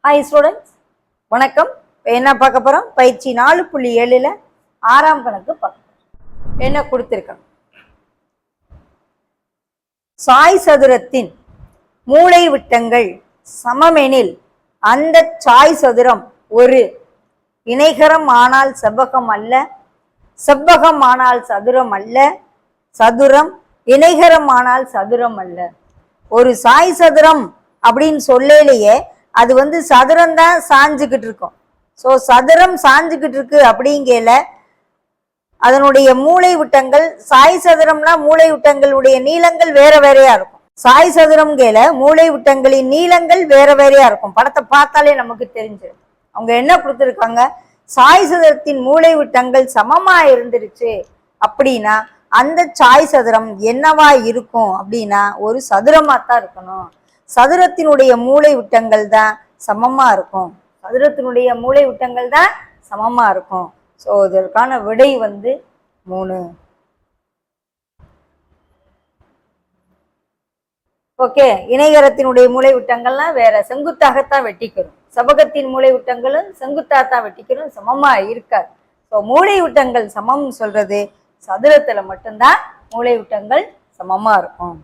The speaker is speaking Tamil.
ஹாய் ஸ்டூடெண்ட்ஸ், வணக்கம். என்ன பார்க்க போகிறோம்? பயிற்சி 4.7ல் 6ஆம் கணக்கு பார்க்க என்ன கொடுத்துருக்கோம். சாய் சதுரத்தின் மூலை விட்டங்கள் சமமெனில் அந்த சாய் சதுரம் ஒரு இணைகரம் ஆனால் செவ்வகம் அல்ல, செவ்வகம் ஆனால் சதுரம் அல்ல, சதுரம் இணைகரம் ஆனால் சதுரம் அல்ல. ஒரு சாய் சதுரம் அப்படின்னு சொல்லலையே அது சதுரம் தான் சாஞ்சுக்கிட்டு இருக்கும். ஸோ சதுரம் சாஞ்சுக்கிட்டு இருக்கு அப்படிங்கல அதனுடைய மூளை விட்டங்கள், சாய் சதுரம்னா மூளை விட்டங்களுடைய நீளங்கள் வேற வேறையா இருக்கும். சாய் சதுரம் கேல மூளை விட்டங்களின் நீளங்கள் வேற வேறையா இருக்கும். படத்தை பார்த்தாலே நமக்கு தெரிஞ்சிடும். அவங்க என்ன கொடுத்துருக்காங்க, சாய் சதுரத்தின் மூளை விட்டங்கள் சமமா இருந்துருச்சு அப்படின்னா அந்த சாய் சதுரம் என்னவா இருக்கும் அப்படின்னா ஒரு சதுரமா தான் இருக்கணும். சதுரத்தினுடைய மூளை விட்டங்கள் தான் சமமா இருக்கும். சதுரத்தினுடைய மூளை விட்டங்கள் தான் சமமா இருக்கும். ஸோ இதற்கான விடை 3. ஓகே, இணைகரத்தினுடைய மூளை விட்டங்கள்லாம் வேற செங்குத்தாகத்தான் வெட்டிக்கிறோம். செவ்வகத்தின் மூளை விட்டங்களும் செங்குத்தாகத்தான் வெட்டிக்கிறோம், சமமா இருக்காது. ஸோ மூளை விட்டங்கள் சமம் சொல்றது சதுரத்துல மட்டும்தான் மூளை விட்டங்கள் சமமா இருக்கும்.